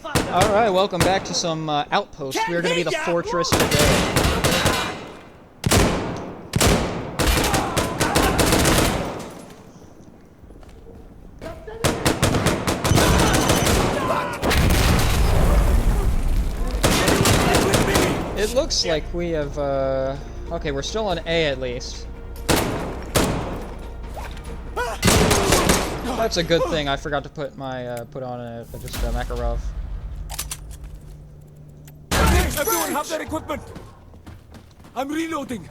Alright, welcome back to some Outpost. We're gonna be the fortress today. It looks like we have, okay, we're still on A at least. That's a good thing. I forgot to put my, put on just a Makarov. Everyone have their equipment! I'm reloading!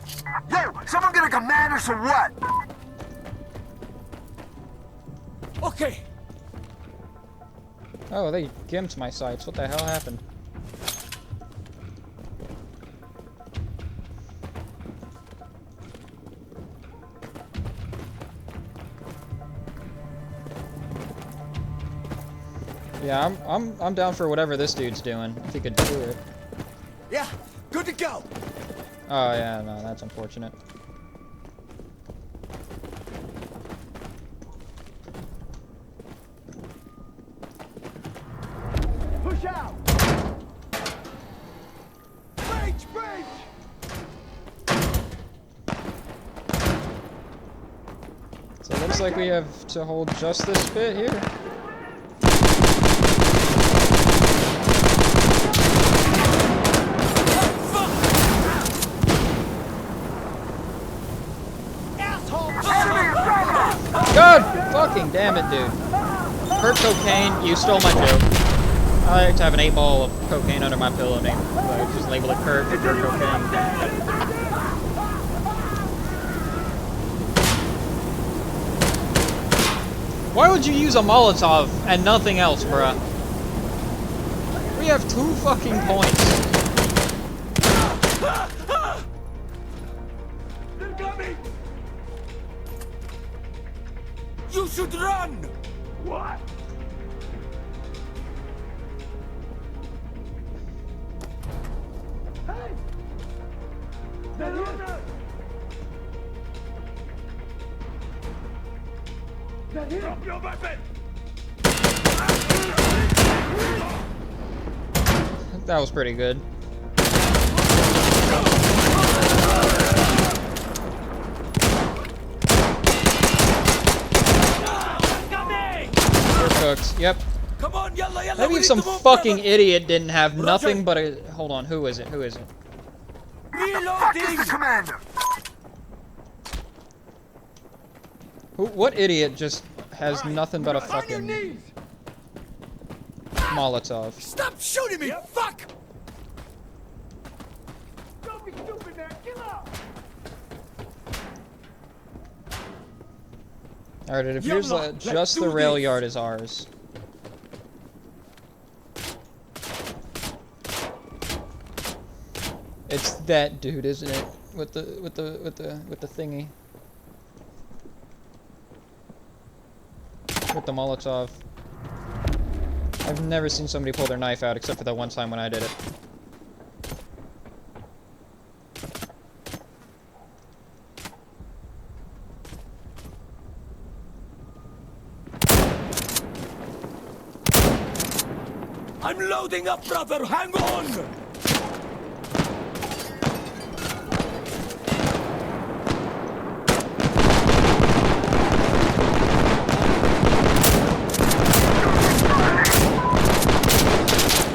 Yo! Someone get a command us or what? Okay! Oh, they gimped my sights. What the hell happened? Yeah, I'm down for whatever this dude's doing, if he could do it. Yeah, good to go! Oh yeah, no, that's unfortunate. Push out! Breach! Breach! So it looks like we have to hold just this bit here. God fucking damn it, dude. Hurt cocaine, you stole my joke. I like to have an 8-ball of cocaine under my pillow name. So just label it Kurt for Kurt cocaine. Why would you use a Molotov and nothing else, bruh? We have 2 fucking points. They're coming! You should run! What? Hey! They're here! They're here! Drop your weapon! That was pretty good. We're cooked. Yep. Come on, yalla, yalla, Maybe we if need some to move, fucking brother. idiot didn't have Roger. nothing but a... Hold on, who is it? Who is it? Fuck is the Reloading! commander! What idiot just has nothing but a On your fucking knees! Molotov? Stop shooting me! Fuck! Don't be stupid, man! Kill out! Alright, it appears Yalla, that let's just do the rail this. yard is ours. It's that dude, isn't it? With the thingy. With the Molotov. I've never seen somebody pull their knife out except for that one time when I did it. I'm loading up, brother! Hang on!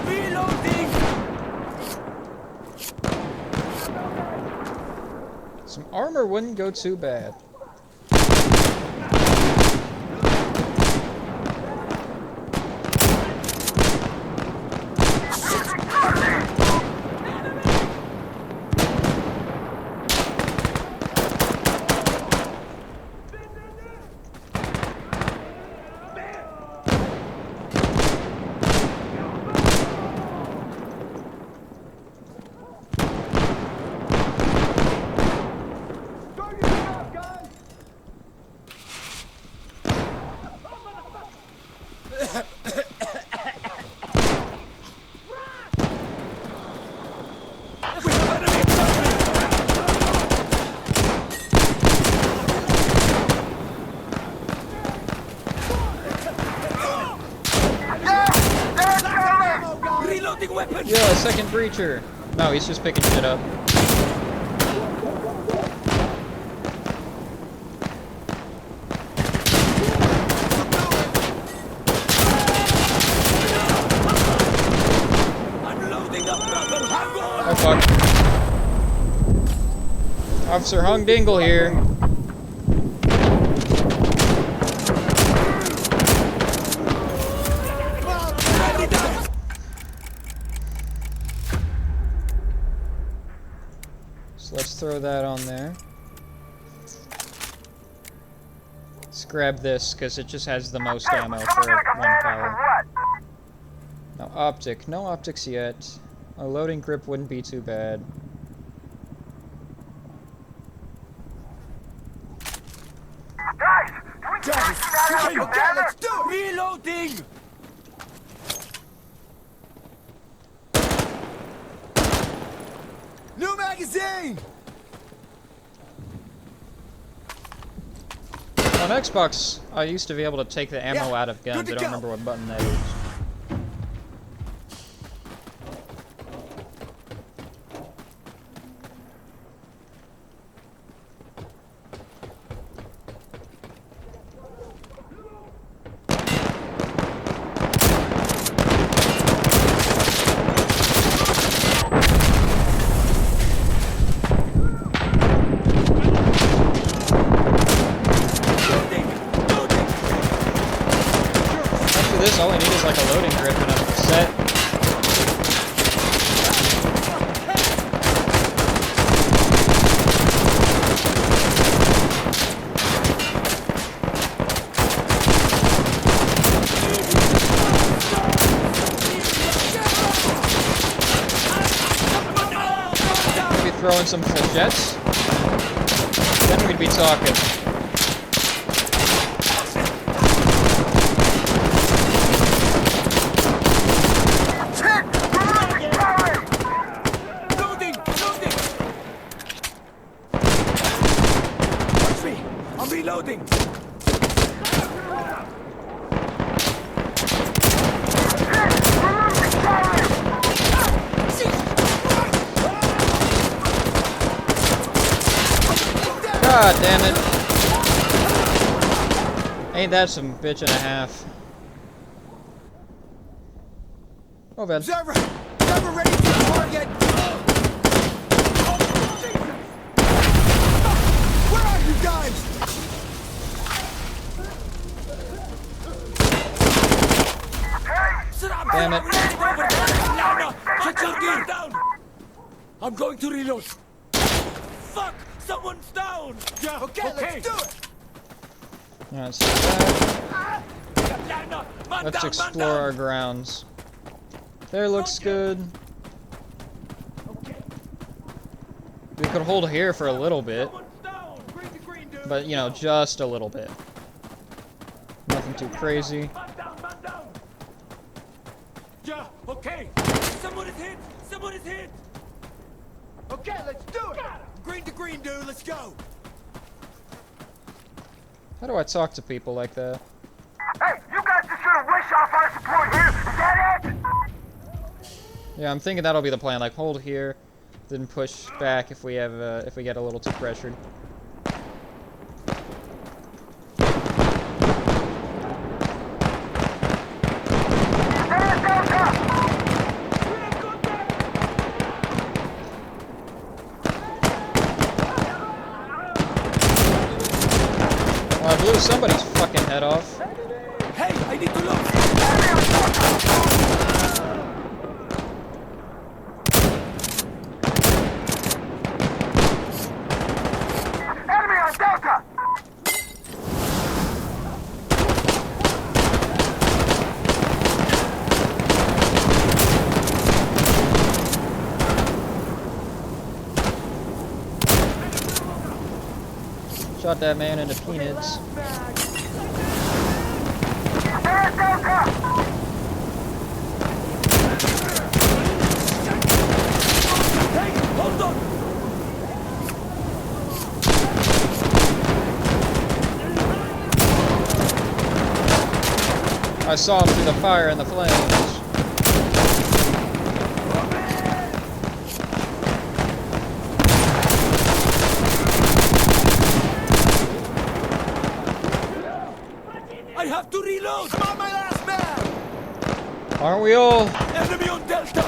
Reloading! Some armor wouldn't go too bad. Reloading weapon! Yeah, second breacher. No, he's just picking shit up. I'm loading up, brother! Hang on! Oh fuck. Officer Hung Dingle here. So let's throw that on there. Let's grab this, because it just has the most ammo for one power. No optic. No optics yet. A loading grip wouldn't be too bad. Guys, okay, let's do it! Reloading! New magazine! On Xbox, I used to be able to take the ammo out of guns. I don't remember what button that is. All I need is like a loading grip and I'm set. Maybe throw in some flechettes. Then we'd be talking. Reloading! God damn it. Ain't that some bitch and a half. Oh, bad. Observer! Observer ready to target! Where are you guys? Damn it. Shut your gear down! I'm going to reload. Fuck! Someone's down! Yeah, okay, let's do it! Alright, so that. Let's explore our grounds. There looks good. We could hold here for a little bit. But, you know, just a little bit. Nothing too crazy. Yeah, okay. Someone is hit! Someone is hit! Okay, let's do it! Green to green, dude, let's go! How do I talk to people like that? Hey, you guys just gonna wish off our support here? Is that it? Yeah, I'm thinking that'll be the plan. Like, hold here, then push back if we have, if we get a little too pressured. I blew somebody's fucking head off. Hey, I need to look! Enemy on Delta! Shot that man into peanuts. There's Delta! Hey, hold on! I saw him through the fire and the flames. Aren't we all? Enemy on Delta!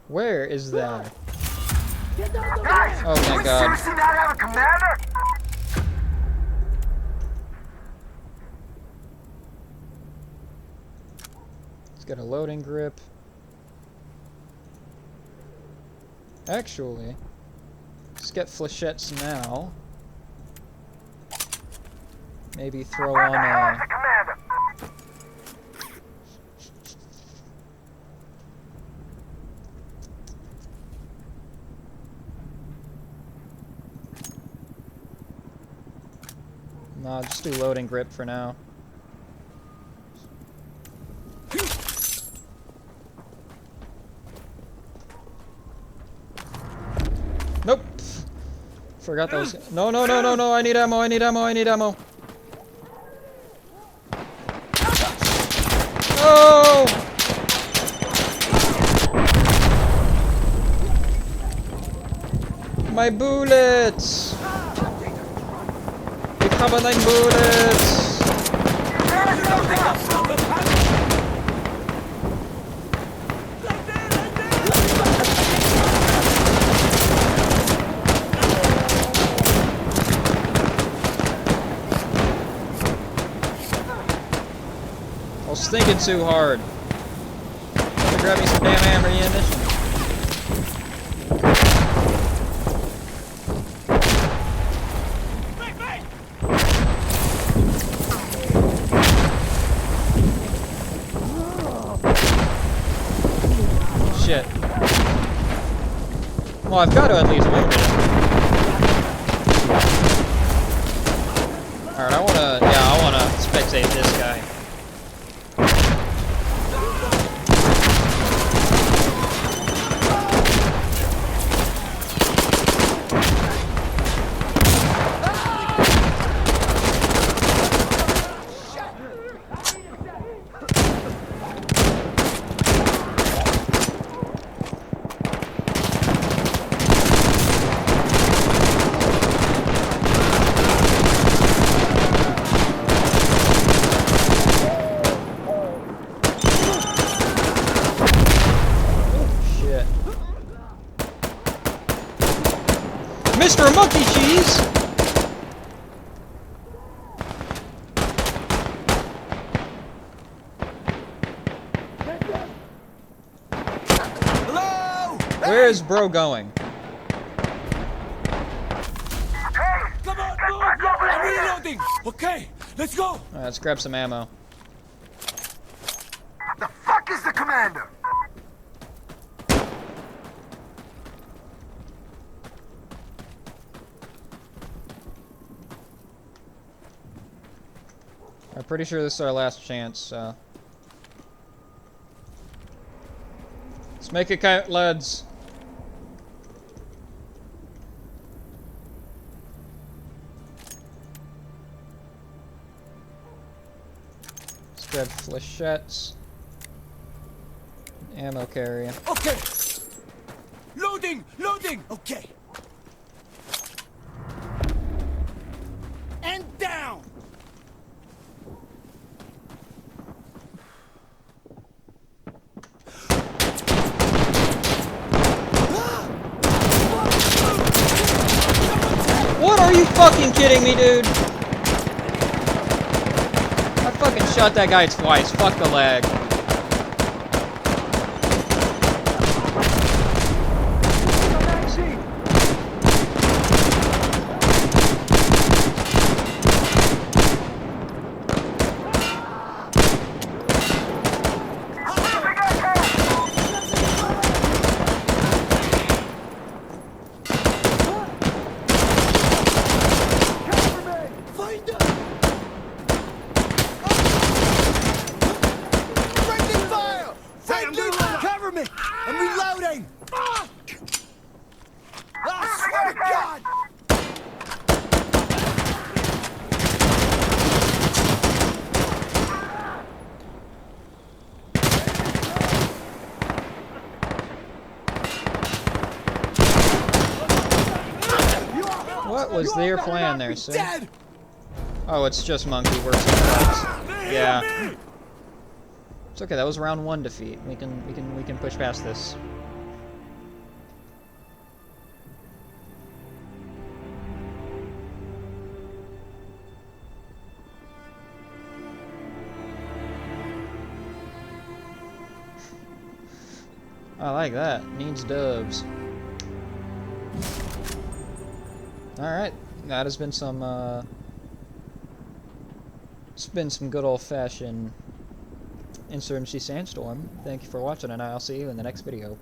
Where is that? Guys, Oh do my we God. seriously not have a commander? Let's get a loading grip. Actually, let's get flechettes now. Maybe throw Where on the hell is a... the commander? Nah, just do loading grip for now. Nope. Forgot that was... No, no, no, no, no. I need ammo, I need ammo, I need ammo. No! My bullets! Ich habe 9 bullets! I was thinking too hard. Gotta grab me some damn ammunition. Shit. Well, I've got to at least wound him. Alright, I wanna spectate this guy. Mr. Monkey Cheese! Hello! Where is bro going? Come on, move! I'm reloading! Okay, let's go! Alright, let's grab some ammo. The fuck is the commander? I'm pretty sure this is our last chance, so... Let's make it count, lads. Let's grab flechettes. Ammo carrier. Okay! Loading! Loading! Okay. And down! What are you fucking kidding me, dude? I fucking shot that guy twice. Fuck the lag. What was their plan there, sir? Dead! Oh, it's just monkey works in drugs. Yeah. It's okay. That was round 1 defeat. We can push past this. I like that. Needs dubs. Alright. That has been some, it's been some good old-fashioned Insurgency Sandstorm. Thank you for watching, and I'll see you in the next video.